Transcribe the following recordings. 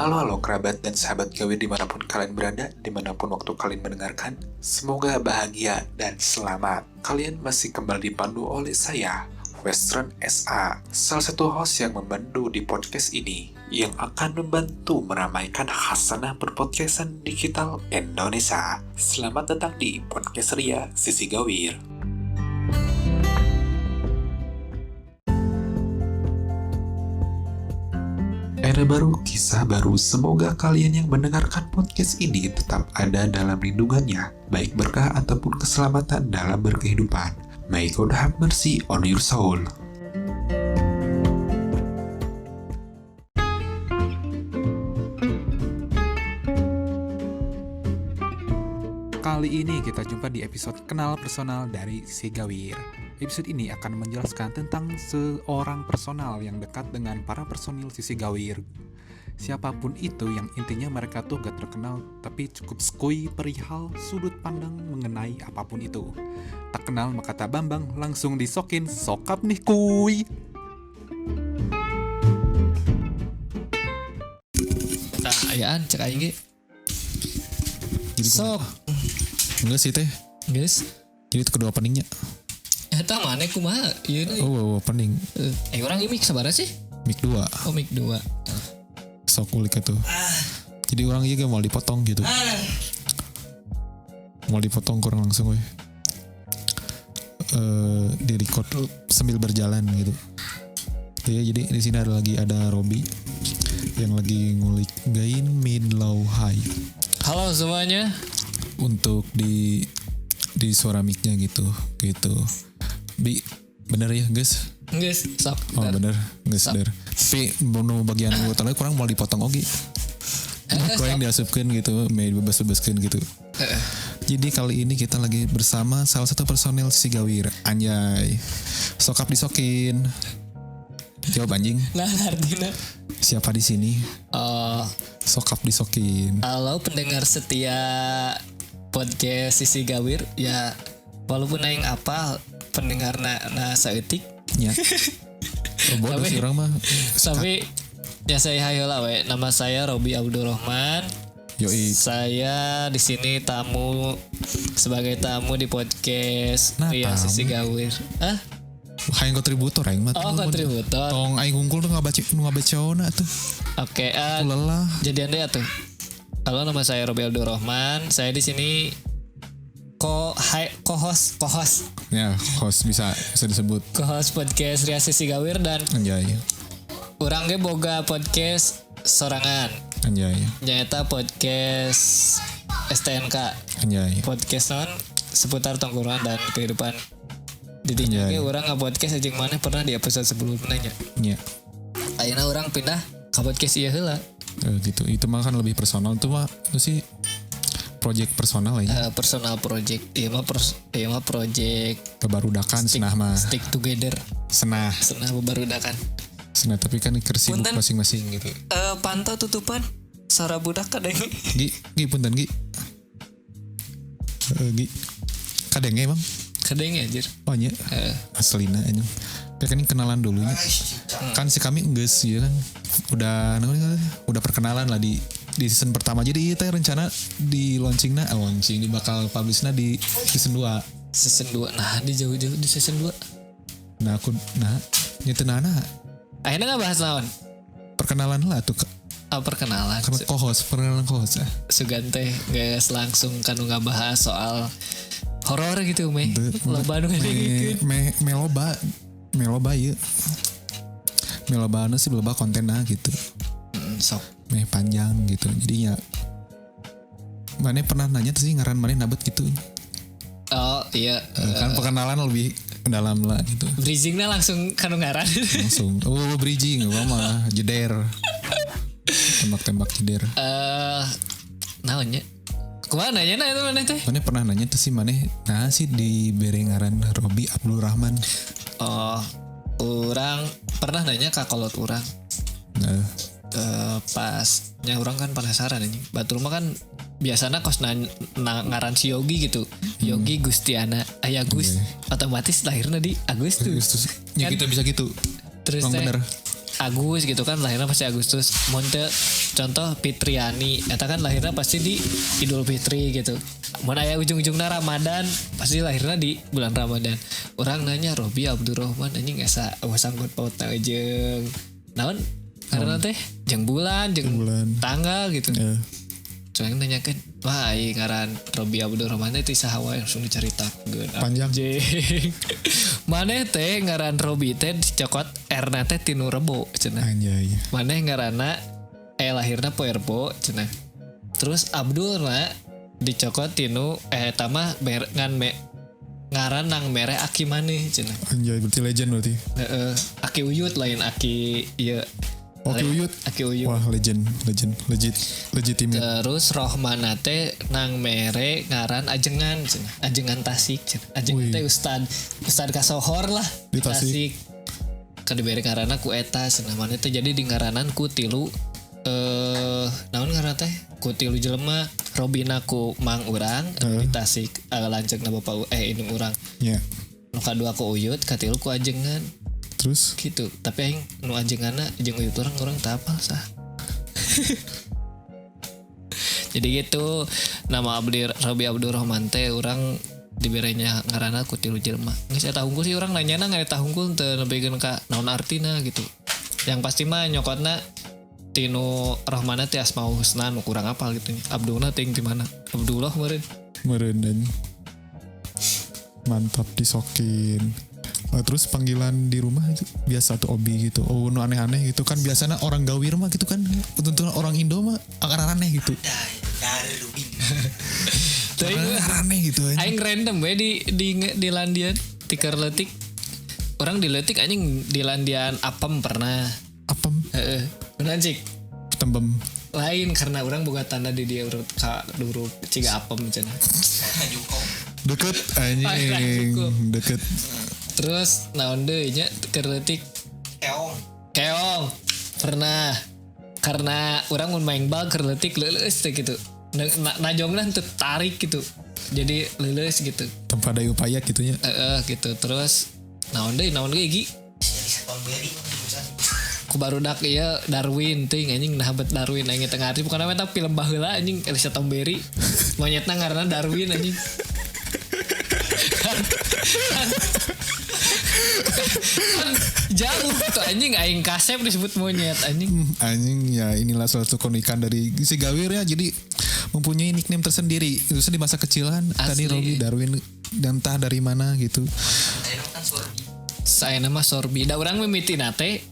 Halo kerabat dan sahabat Gawir dimanapun kalian berada, dimanapun waktu kalian mendengarkan. Semoga bahagia dan selamat. Kalian masih kembali dipandu oleh saya, Western SA, salah satu host yang membantu di podcast ini, yang akan membantu meramaikan khasanah berpodcastan digital Indonesia. Selamat datang di Podcast Ria Sisi Gawir. Era baru, kisah baru. Semoga kalian yang mendengarkan podcast ini tetap ada dalam lindungannya, baik berkah ataupun keselamatan dalam berkehidupan. May God have mercy on your soul. Kali ini kita jumpa di episode Kenal Personal dari Si Gawir. Episode ini akan menjelaskan tentang seorang personal yang dekat dengan para personil Sisi Gawir. Siapapun itu yang intinya mereka tuh gak terkenal tapi cukup skuy perihal sudut pandang mengenai apapun itu. Tak kenal maka tak bambang, langsung disokin, sokap nih kuy. Nah, ayaan cek aing ge. Sok. Enggak sih teh. Guys, Jadi itu kedua openingnya. eta mana kumaha? Ieu deui. Opening. Urang ieu mic sabaraha sih? Mic 2. Oh, mic 2. Sok ulik itu. Jadi orang iya mau dipotong gitu. Mau dipotong kurang langsung weh. Di record sambil berjalan gitu. Ya, jadi di sini ada Robi yang lagi ngulik gain mid low high. Halo semuanya. Untuk di suara mic-nya gitu. Bi, bener ya guys? Guys, sok. Oh bener, guys bener. Tapi mau bagian anggotanya kurang mau dipotong oke. Kau yang diasupkan gitu, main bebas-bebaskan gitu. Jadi kali ini kita lagi bersama salah satu personel Si Gawir. Anjay, sokap disokin. Jawab anjing. Nah, artinya Siapa di sini? Sokap disokin. halo pendengar setia podcast Sisi Gawir. Ya, walaupun aing apal pendengar na saeutik. Ya. Bodoh sih orang mah. Tapi ya saya hayola we. Nama saya Robi Abdurrahman. Yoi. Saya di sini sebagai tamu di podcast Nah, Ria tamu. Sisi Gawir. Hayang kontributor aing mah. Oh, kontributor. Tong aing unggul tuh ngabacaona tuh. Oke, Lelah. jadi anda ya tuh. Halo, nama saya Robi Abdurrahman. Saya di sini co-host Ya, host bisa disebut. podcast Ria Sisi Gawir, dan Anjay. urang ge boga podcast sorangan. Anjay. Nyaeta podcast STNK. Anjay. Podcast non seputar tongkrongan dan kehidupan. Jadi Anjay. ge urang nge-podcast jeung maneh pernah di episode sebelumnya nya. Ya. Ayeuna urang pindah ka podcast ieu heula. Gitu. Itu mah kan lebih personal. Itu mah itu sih project personal aja. Personal project. Ieu mah project Kebarudakan senah mah. stick together. Senah Bebarudakan. Senah tapi kan kersibuk Punten. masing-masing gitu. Pantau tutupan suara budak kadang. Gi punten Gi. Gi. Kadenge emang. Kadang anjir. Oh nya. Aslina anjing. Ya kan ini kenalan dulunya. Kan si kami geus ya kan. Udah perkenalan lah di season pertama. Jadi kita rencana di launching di bakal publishna di season 2. Season 2. Nah, di jauh-jauh di season 2. Nah aku nyetenana Akhirnya nggak bahas naon. perkenalan lah tuh Perkenalan. karena perkenalan co-host ya. Sugante guys langsung kan nggak bahas soal horor gitu meh. Loba nu ngegikeun. Meloba ieu. Melobana sih loba kontenna gitu. Sok. Meh panjang gitu. Jadinya Mane pernah nanya tuh sih ngaran Mane nabet gitu. Oh iya. Kan perkenalan lebih dalam lah gitu. Bridgingnya langsung kanu ngaran. Langsung bridging mah jeder. Tembak-tembak jeder. Naonnya? Kumaha nanya itu mana teh? Mane pernah nanya tuh sih Mane nah sih di berengaran Robi Abdurrahman. Oh, orang pernah nanya ke kolot orang. Nah, Pasnya orang kan penasaran ini. Batur mah kan biasanya kos ngaran si Yogi gitu. Yogi Gustiana Ayagus. Otomatis lahirnya di Agustus. terus ya Kan? kita bisa gitu. Terus Emang teh bener. Agus gitu kan lahirnya pasti Agustus. Monte contoh Fitriani eta kan lahirnya pasti di Idul Fitri gitu. Mun aya ujung-ujungna Ramadan pasti lahirnya di bulan Ramadan. Orang nanya Robi Abdurrahman anjing asa sangkut pautna jeung naon karena teh jeung bulan jeung tanggal gitu. Soalnya nanyakan, wah iya ngaran Robi Abdurrahman teh saha wae langsung dicaritakeun. Panjang. Maneh teh ngaran Robi teh dicokot R-na teh tinu Rebo cenah. Anjay. Maneh ngaranna lahirna poe Rebo cenah. Terus Abdul na dicokot tinu tamah ngaran nang mere Aki maneh cenah. Anjay berarti legend berarti. Aki Uyut lain Aki ieu. Aki Uyut. Aki Uyut. Wah legend legitimate. Terus Rohmana teh nang mere ngaran Ajengan cenah. Ajengan Tasik cenah. Ajengan teh ustad kasohor lah di Tasik. Kan dibere ngaranna ku eta cenah. Mane teh jadi di ngaranan ku tilu naon ngaran teh ku tilu jelema. Robina ku mang urang di Tasik lanceukna bapak indung urang. Nya. Nu kadua ku Uyut, katilu ku Ajengan. Terus gitu. Tapi aing nu Ajenganna jeung Uyut orang teu apal sah. Jadi gitu nama Robi Abdurrahman teh urang diberenya ngaranna ku tilu jelema. Geus eta hungkul sih urang nanyana ngaeta hungkul teu nebikeun ka naon artina gitu. Yang pasti mah nyokotna tinu Rahmana teh Asmaul Husna nu kurang apal gitu nya. Abdulna teh di mana? Abdullah meureun dan mantap disokin. Terus panggilan di rumah itu biasa tuh Obi gitu. Oh, nu aneh-aneh gitu kan biasanya orang Gawir mah gitu kan. Tentunya orang Indo mah akan aneh gitu. Aneh gitu aja. Aing random we di landian ti keur leutik. Orang di leutik anjing di landian Apem pernah. Apem? Heeh. Beneran cik. Tembem. Lain karena orang boga tanda di dia urut ka huruf ciga Apem cenah. Deket anjing. Deket. Terus naon deui nya keur leutik keong pernah karena orang mun main bal keur leutik leuleus teh gitu najongna teu tarik gitu jadi leuleus gitu tanpa ada upaya gitunya gitu. Terus naon deui gi ku barudak ieu Darwin ting anjing nah bet Darwin anjing tengah hari bukan eta film baheula anjing Elisa Tomberi monyetna ngaranna Darwin anjing jauh tuh anjing aing kasep disebut monyet anjing ya inilah salah satu keunikan dari si Gawir ya jadi mempunyai nickname tersendiri itu di masa kecilan tadi Robi Darwin dan entah dari mana gitu saya nama Sorbi da urang mimiti nate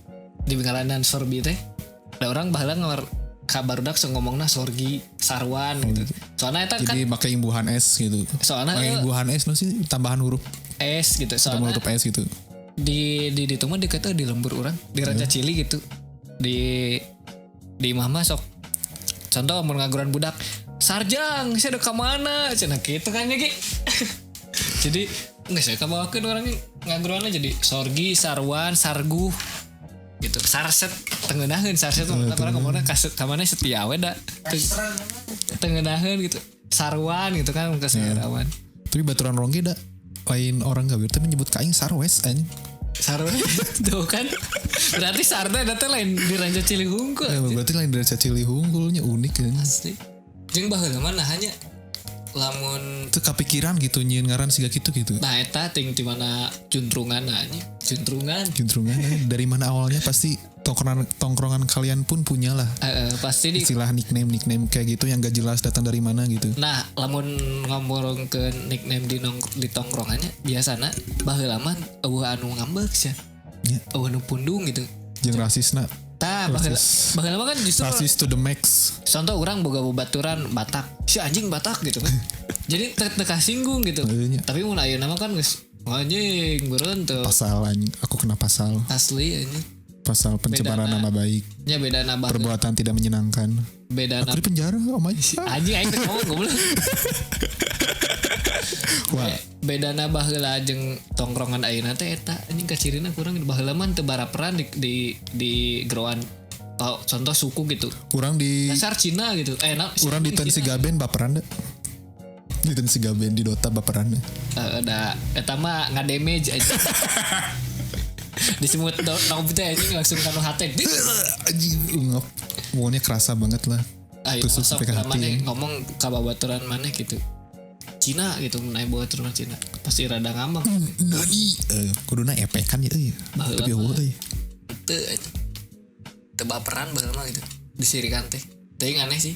di ngaranan Sorbi teh da urang baheula ngawar kabar dak ngomongna Sorgi Sarwan gitu soalnya eta kan jadi pakai imbuhan S gitu soalnya imbuhan S no sih tambahan huruf S gitu soalnya huruf S gitu di tuma dikata di lembur orang di Raja Cili gitu di mama sok contoh mau ngaguran budak Sarjang saya ada kemana cina gitu kan ya jadi nggak saya kabawakan orangnya ngagurannya jadi Sorgi Sarwan Sargu gitu Sarset tengenahan Sarset orang kemana kaset kamana Setiawe dah tengenahan gitu Sarwan gitu kan ke Sarawan tapi baturan rongge dah lain orang Gawir tapi menyebut kain Sarwes anjing Sarwes tuh kan berarti Sarda ada lain di Raja Cili Hungkul berarti lain dari Raja Cili Hungkulnya unik kan asli jeung baheula mah hanya lamun itu kepikiran gitu nyin ngaran siga gitu nah eta ting di mana juntrungan juntrungan dari mana awalnya pasti tongkrongan kalian pun punya lah pasti di istilah nickname kayak gitu yang gak jelas datang dari mana gitu nah lamun ngomong ke nickname di tongkrongannya biasana baheula mah eueuh anu ngambek sia eueuh anu pundung gitu jeung rasisna tah baheula mah kan justru rasis to the max contoh orang boga bobaturan Batak si anjing Batak gitu kan jadi teka singgung gitu tapi mun ayeuna mah kan geus anjing beureun teu pasal aku kena pasal asli anjing pasal pencemaran nama baik nya beda nama perbuatan tidak menyenangkan beda aku di penjara anjing aing teh ngomong goblok beda na baheula jeung tongkrongan ayeuna teh eta anjing kacirina kurang baheula mah teu baraperan di geroan contoh suku gitu kurang di dasar Cina gitu kurang di Tensi Gaben baperan deh di Tensi Gaben di Dota baperan deh da eta mah ngadamage aja Disemut naon teh anjing langsung kanu hate. Anjing ngap. Pokoknya kerasa banget lah. Ayo Tusuk sok sampai ke hati. mana ngomong kababaturan mana gitu. Cina gitu naik baturan Cina. Pasti rada ngambang. Nani? Kuduna epekan ya euy. Baheula Tapi mah. euy. Teu baperan baheula mah gitu. Disirikan teh. Teuing aneh sih.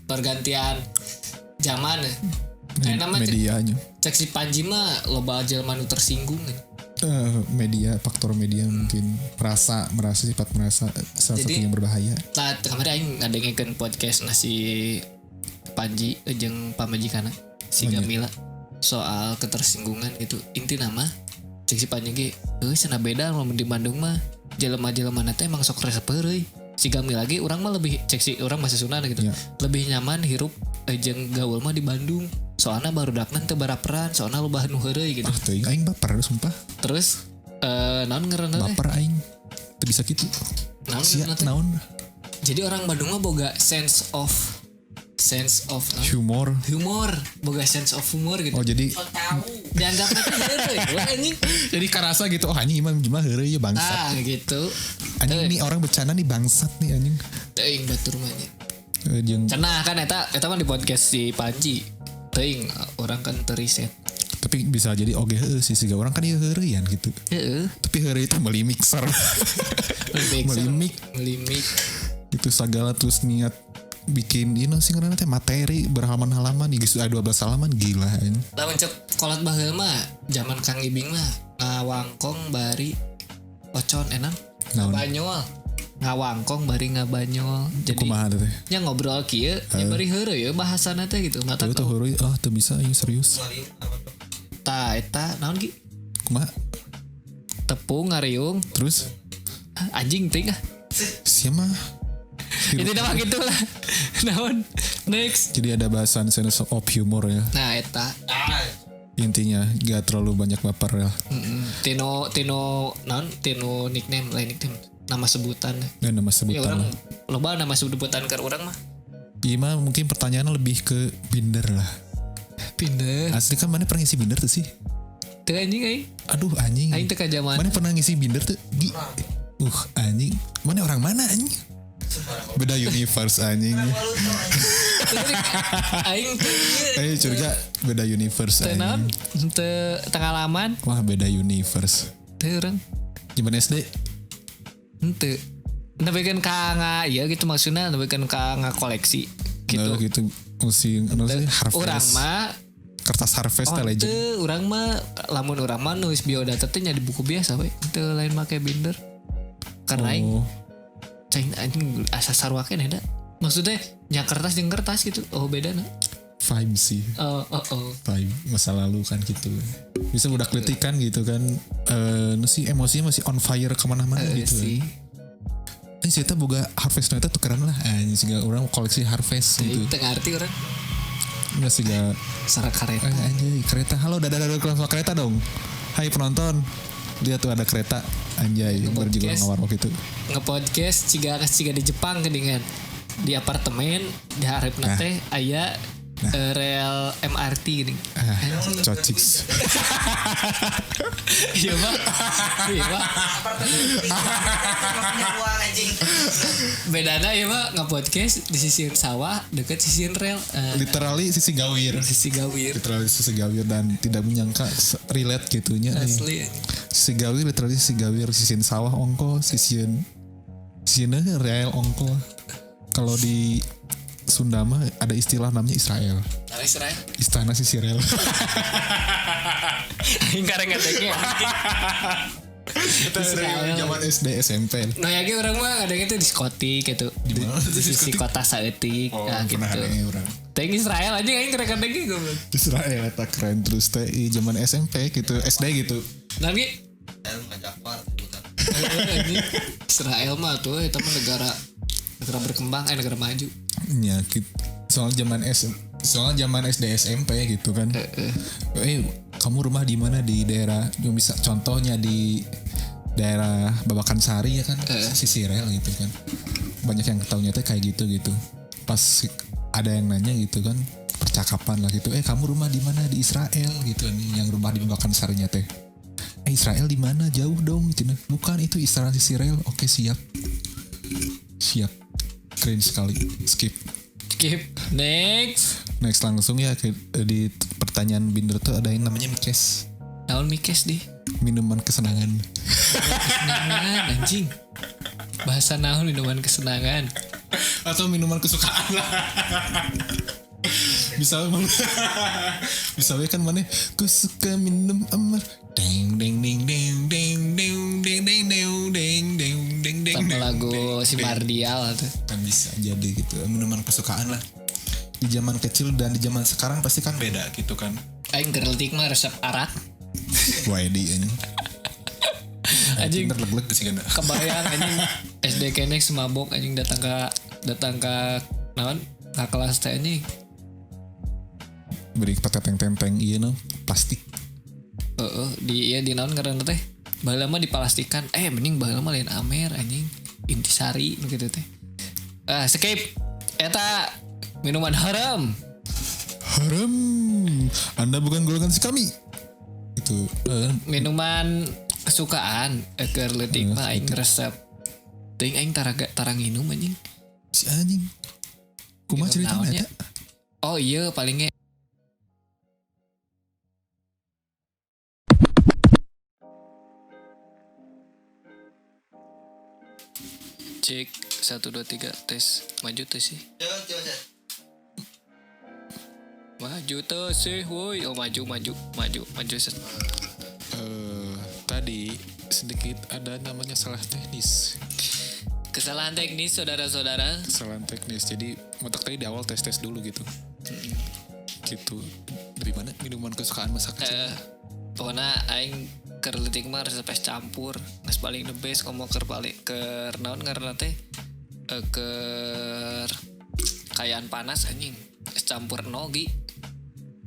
Pergantian zaman ya. Kayak nama Medianya. cek si Panji mah loba jelema nu tersinggung gitu. Media, faktor media mungkin merasa sifat merasa salah satu Jadi, yang berbahaya. Lah kemarin aing ngadengkeun podcast nasi Panji jeung pamajikana si Banyak. Gamila soal ketersinggungan itu inti nama cek si Panji ge cenah beda lamun di Bandung mah jelema-jelema teh emang sok resep euy. Si Gamila ge urang mah lebih cek si urang masih Sunda gitu. Ya. Lebih nyaman hirup jeung gaul mah di Bandung. Soalnya barudakna teu baraperan, soalnya loba nu heureuy gitu. Teuing aing baper sumpah. Terus naon ngaranna teh? Baper aing. Teu bisa kitu. Naon Sia ngaranna teh? naon Jadi orang Bandung mah boga sense of humor. boga sense of humor gitu. Oh jadi Dianggapnya tuh heureuy anjing. jadi karasa gitu. Oh anjing imam cuma heureuy ya bangsat. Gitu. Anjing nih orang bercanda nih bangsat nih anjing. Teuing batur mah nya. Jeung Cenah kan eta mah di podcast si Panji. Teuing orang kan teriset. tapi bisa jadi oge heuh sih siga orang kan ieu heureuyan gitu. Heeh. Tapi heureuy itu meuli mixer. Melimik. Melimik. Itu segala terus niat bikin ini sih karena teh materi berhalaman-halaman geus ada 12 halaman gila anjing. Lamun cek kolot baheula mah zaman Kang Ibing mah ngawangkong bari ocon enak. Naon? Banyol. Ngawangkong bari ngabanyol. Jadi Kumaha teh? nya ngobrol kieu nya bari heureuy ya bahasana teh gitu. Mata Tuh heureuy teu bisa ini serius. ta eta naon ki? Kumaha? Tepung ngariung Terus anjing teh sia mah itu nama gitu lah. Naon? Next. jadi ada bahasan sense of humor ya. Nah eta Intinya gak terlalu banyak baper ya. Tino naon? Tino nickname lain nickname. Nama sebutan. Dan nama Ya sebutan orang lah. loba nama sebutan ke orang mah. Iya mah mungkin pertanyaannya lebih ke binder lah. Pindah. Asli kan mana pernah ngisi binder tuh sih? Teu anjing aing. Aduh anjing. Aing teu ka zaman. Mana pernah ngisi binder tuh? Anjing. Mana orang mana anjing? Beda universe anjing. Aing teu Ayo curiga beda universe teu naon? anjing. Teu pengalaman. Wah beda universe. Teu urang. Zaman SD Henteu. Nepikeun ka iya gitu maksudna nepikeun ka koleksi gitu. gitu mesti harvest. Urang mah Kertas harvest teh legend. teu urang mah lamun urang mah nulis biodata teh nya di buku biasa we. Teu lain make binder. Karena aing Oh, cai anjing asa sarua keneh da. Maksudnya nya kertas jeung kertas gitu. Oh beda na. vibe sih. Oh. Vibe masa lalu kan gitu. Bisa budak letikan gitu kan. Sih emosinya masih on fire kemana-mana gitu. Sih. Ini cerita boga harvest itu tukeran lah. Anjing sih orang koleksi harvest gitu. Teu ngarti urang. Enggak sih gak. Sarak kereta. Anjay kereta. Halo dadah kereta dong. Hai penonton. Lihat tuh ada kereta. Anjay berjuang ngawar waktu itu. Nge-podcast ciga di Jepang geuningan. Di apartemen di hareupeuna teh aya rel MRT gini. Cociks. Iya Pak. Bedana ya Pak nge-podcast di sisi sawah deket sisi rel. Literally sisi gawir. Sisi gawir. Literally sisi gawir dan tidak menyangka relate gitunya. Asli. Sisi gawir literally sisi gawir sisiin sawah ongko sisiin rel ongko. Kalau di Sunda mah ada istilah namanya Israel. Nah, Israel. Istana sisi rel. Aing kareng ngadengnya. Israel zaman SD SMP. Nah ya orang mah ada gitu diskotik gitu. Di sisi kota saeutik nah gitu. Orang. Teng Israel aja aing kareng ngadengnya goblok. Israel eta keren terus teh zaman SMP gitu SD gitu. Nah ge Israel mah tuh eta mah negara berkembang negara maju. Ya, soal zaman SD SMP gitu kan. Kamu rumah di mana di daerah yang bisa contohnya di daerah Babakan Sari ya kan sisi rel gitu kan. Banyak yang tahunya teh kayak gitu. Pas ada yang nanya gitu kan percakapan lah gitu. Kamu rumah di mana di Israel gitu nih yang rumah di Babakan Sarinya teh. Israel di mana? Jauh dong cina. Bukan, itu instalasi Israel. Oke, siap keren sekali. Skip Next. langsung ya di pertanyaan Binder tuh ada yang namanya Mikes, Naon mikes di minuman kesenangan. kesenangan anjing. Bahasa naon minuman kesenangan. Atau minuman kesukaan lah. Misalnya kan mana, ku suka minum amar, deng deng deng deng deng deng deng deng deng deng deng deng. Sama lagu si Mardial tuh. Kan bisa jadi gitu, minuman kesukaan lah. Di zaman kecil dan di zaman sekarang pasti kan beda gitu kan. Aing gerletik mah resep arak. YD ini. Anjing Terleg-leg sih kan. kebayang anjing SD kenek semabok anjing datang ke naon ke kelas teh anjing. Beri petenteng-tenteng iya no, plastik. Di naon ngaranna teh. Baheula mah diplastikan. Mending baheula mah lain Amer anjing. Intisari nu kitu teh. Skip. Eta minuman haram. Haram. Anda bukan golongan si kami. Itu Minuman kesukaan keur leutik mah aing resep. Teuing aing tarang nginum anjing. si anjing. Kumaha Minum ceritanya naonnya? eta? Oh iya palingnya cek 1 2 3 tes maju tuh sih maju tuh sih woi maju set. Tadi sedikit ada namanya salah teknis. Kesalahan teknis saudara-saudara. Kesalahan teknis. Jadi otak tadi di awal tes dulu gitu. Gitu. Dari mana minuman kesukaan masa kecil? Pokoknya aing keur leutik mah resep es campur geus paling the best komo keur naon ngaranna teh keur kayaan panas anjing es campur nogi.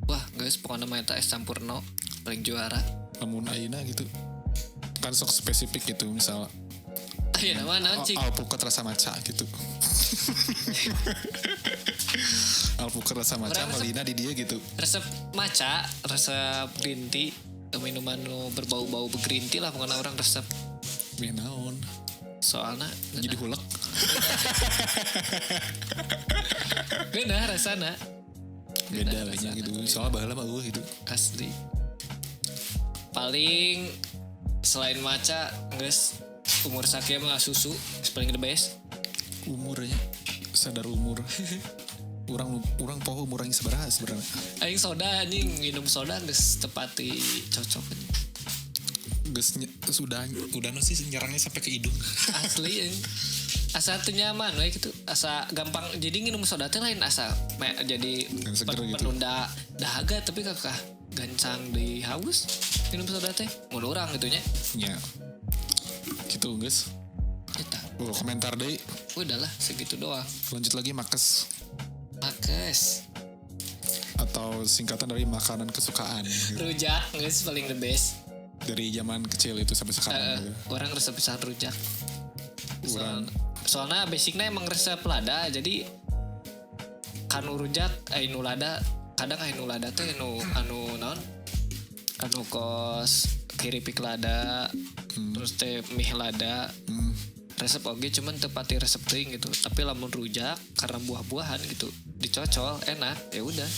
Wah geus pokoknya mah eta es campur no paling juara. Namun ayeuna gitu. Kan sok spesifik gitu, misal Ayo nama naon cik? alpukat rasa maca gitu. Alpukat rasa maca malina di dia gitu. Resep maca, resep green tea, minuman nu berbau-bau green tea lah pokoknya orang resep. Naon. Soalnya Jadi hulek. beda rasana. Beda banyak gitu. Soalnya baheula mah gitu. Asli. Paling selain maca, guys, umur sakit mah susu, paling the best. Umurnya sadar umur. Orang poho umur aing sabaraha sebenarnya. Aing soda anjing, minum soda geus tepati cocok. Geus udah sih nyerangnya sampai ke hidung. Asli anjing. Asa teu nyaman we gitu. Asa gampang jadi minum soda teh lain asa jadi seger gitu. penunda dahaga tapi kakak gancang di haus minum soda teh mun urang gitu nya. Ya. Gitu guys. Eta. Komentar deh. Udahlah segitu doang. Lanjut lagi makes. Makes. Atau singkatan dari makanan kesukaan gitu. Rujak guys paling the best. Dari zaman kecil itu sampai sekarang gitu. Orang resep pisan rujak. Urang. Soalnya basicnya emang resep lada jadi kanu rujak anu lada kadang anu lada teh anu naon anu kos kiripik lada terus teh mie lada resep oge cuman tepati resep teuing gitu tapi lamun rujak karena buah-buahan gitu dicocol enak ya udah.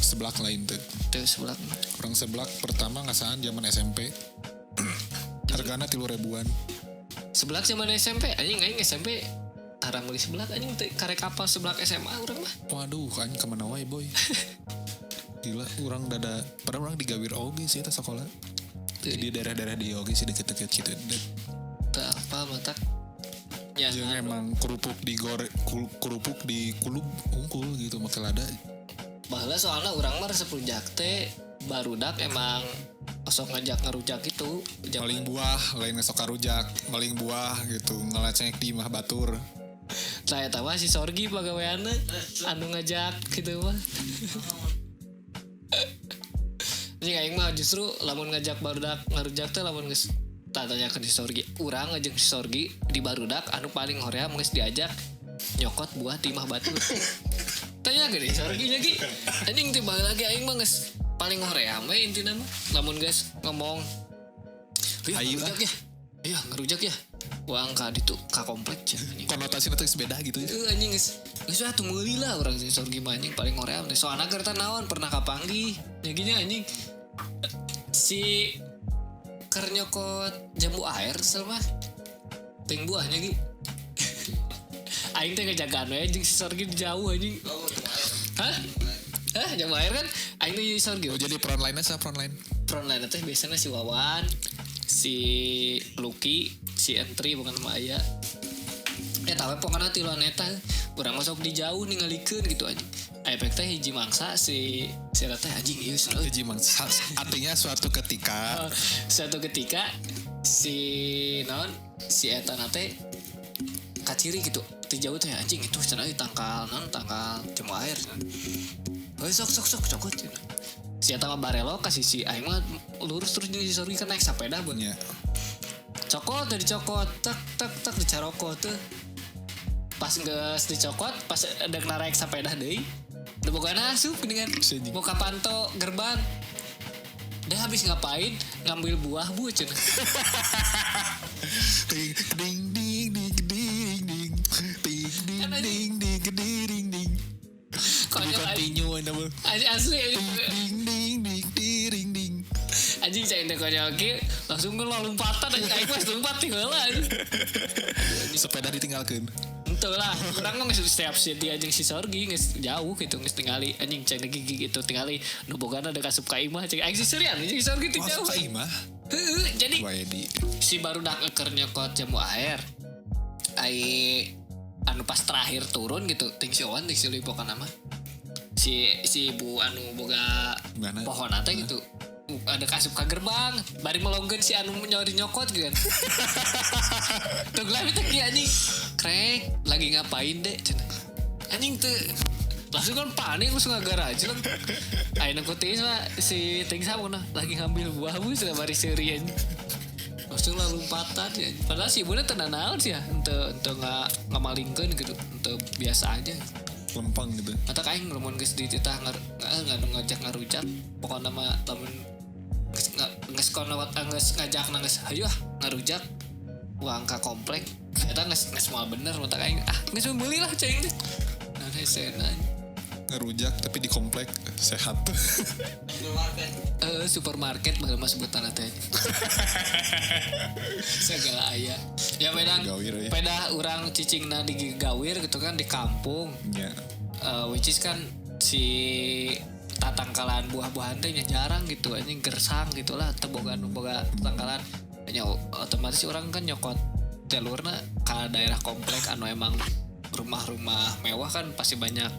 Seblak lain tuh. Teu seblak Orang seblak pertama ngasaan zaman SMP. Hargana 3.000-an. seblak zaman SMP anjing SMP tarang beli seblak anjing teh karek kapal seblak SMA urang mah. Waduh, anjing kemana wae boy. Gila, orang dada padahal orang di Gawir oge sih eta sekolah. Di daerah-daerah di oge sih deket-deket gitu. Teu apa mata ya Jeung emang kerupuk di kulub unggul gitu make lada. baheula soalnya urang mah resep rujak teh barudak emang osok ngajak ngerujak itu Maling buah, lain ngesok karujak, maling buah gitu, ngelaceng di imah batur. saya tahu si Sorgi pagaweana anu ngajak gitu mah. Jadi aing mah justru lamun ngajak barudak ngarujak teh lamun geus tanyakeun si Sorgi, urang ngajak si Sorgi di barudak anu paling hoream geus diajak nyokot buah di imah batur. Tanya gede Sorgi nya gi. Anjing tiba lagi aing mah geus paling hoream we intina mah lamun geus ngomong Ayo ngerujak ya. Iya ngerujak ya. Uang ka di tuh ka komplek cenah anjing. konotasi itu beda gitu ya. Anjing geus atuh meuli lah urang sih sorgi mah anjing paling ngoream teh. Soalna keur teh naon pernah kapanggih. Nya gini anjing. Si keur nyokot jambu air selama ting buahnya gitu. Aing teh ngejagaan we anjing si sorgi jauh anjing. Hah? Jambu air kan aing teh si sorgi. Oh, jadi frontline aja frontline. Frontline teh biasanya si Wawan, si Lucky, si Entry bukan sama Aya. Tapi pokoknya tiluan eta urang mah sok di jauh ningalikeun gitu aja. Efek teh hiji mangsa si teh anjing ieu seru. Jadi artinya suatu ketika Suatu ketika si eta nate kaciri gitu. Ti jauh teh anjing itu cenah tangkal jambu air. Heuh sok cokot cenah. Si eta mah barelo kasih si aing mah lurus terus di sorgi kan naik sepeda beun. ya. Cokot dari cokot tak dicarokot tuh. Pas geus dicokot pas ada naik sepeda deui. Udah pokoknya asup dengan mau kapanto gerbang. Udah habis ngapain? Ngambil buah bu cenah. Ding ding ding ding ding ding ding ding ding ding ding. Continue anda mah. Asli Ding ding ding ding ding. anjing saya teh konyol ki langsung lompatan anjing aing mah lompat ti heula anjing. Sepeda ditinggalkeun. Henteu lah, urang mah geus setiap city anjing si sorgi geus jauh gitu geus tingali anjing cek gigi gitu tingali nu bogana da kasup ka imah cek aing si serian anjing si sorgi teh jauh. Masuk ka imah. Heeh, jadi Waedi. si baru dak keur nyokot jambu air. Ai anu pas terakhir turun gitu ting si Owan ting si Lipo kana mah. Si ibu anu boga Mana? pohon teh gitu. Ada kasup ka gerbang, bari melongkeun si anu nyori nyokot gitu kan. Tunggu lah itu ki anjing. Krek, lagi ngapain deh cenah. Anjing teu langsung kan panik langsung ngagar aja kan. Ayeuna kutis mah si ting sabuna lagi ngambil buah bu sudah bari seuri anjing. Langsung lah lompatan ya. Padahal si ibunya tenan naon sih ya. Ente ngamalingkeun gitu. Ente biasa aja. Lempang gitu. Mata kaing lamun geus dititah ngajak ngarujak. Pokona mah lamun geus kono geus ngajak geus hayu ngarujak. Uang ka komplek. Eta geus moal bener mata kaing. Geus meuli lah cing. Nah sena. Ngerujak tapi di komplek sehat. Supermarket baheula sebutan teh. Segala aya. Ya Gawir, ya. peda urang cicingna di gawir gitu kan di kampung. Ya. Which is kan si tatangkalan buah-buahan teh jarang gitu anjing gersang gitulah teu boga tatangkalan. Nya otomatis orang kan nyokot jalurna ka daerah komplek anu emang rumah-rumah mewah kan pasti banyak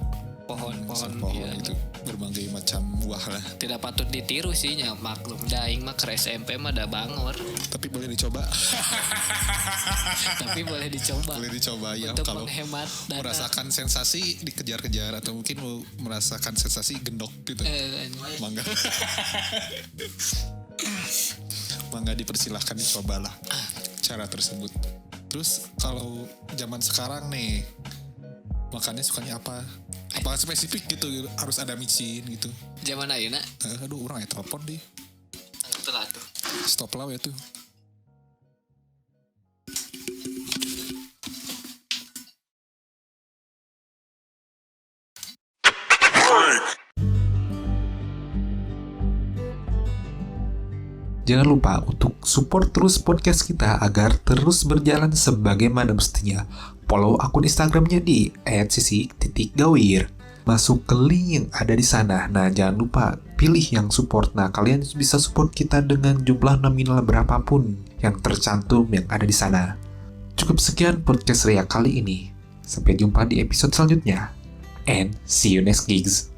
pohon-pohon Pohon itu berbagai macam buah lah. tidak patut ditiru sih nya maklum daing mah ke SMP mah ada bangor Tapi boleh dicoba. tapi boleh dicoba Boleh dicoba ya untuk kalau menghemat dana. merasakan sensasi dikejar-kejar atau mungkin mau merasakan sensasi gendok gitu. Mangga. Mangga dipersilahkan dicobalah cara tersebut. Terus kalau zaman sekarang nih makannya sukanya apa? Apa spesifik gitu harus ada micin gitu. Zaman ayeuna Aduh orang ya telepon deh. telah tuh Stop lah ya tuh. Jangan lupa untuk support terus podcast kita agar terus berjalan sebagaimana mestinya. Follow akun Instagramnya di @sisi_gawir. Masuk ke link yang ada di sana. Nah, jangan lupa pilih yang support. Nah, kalian bisa support kita dengan jumlah nominal berapapun yang tercantum yang ada di sana. Cukup sekian podcast Ria kali ini. Sampai jumpa di episode selanjutnya. And see you next gigs.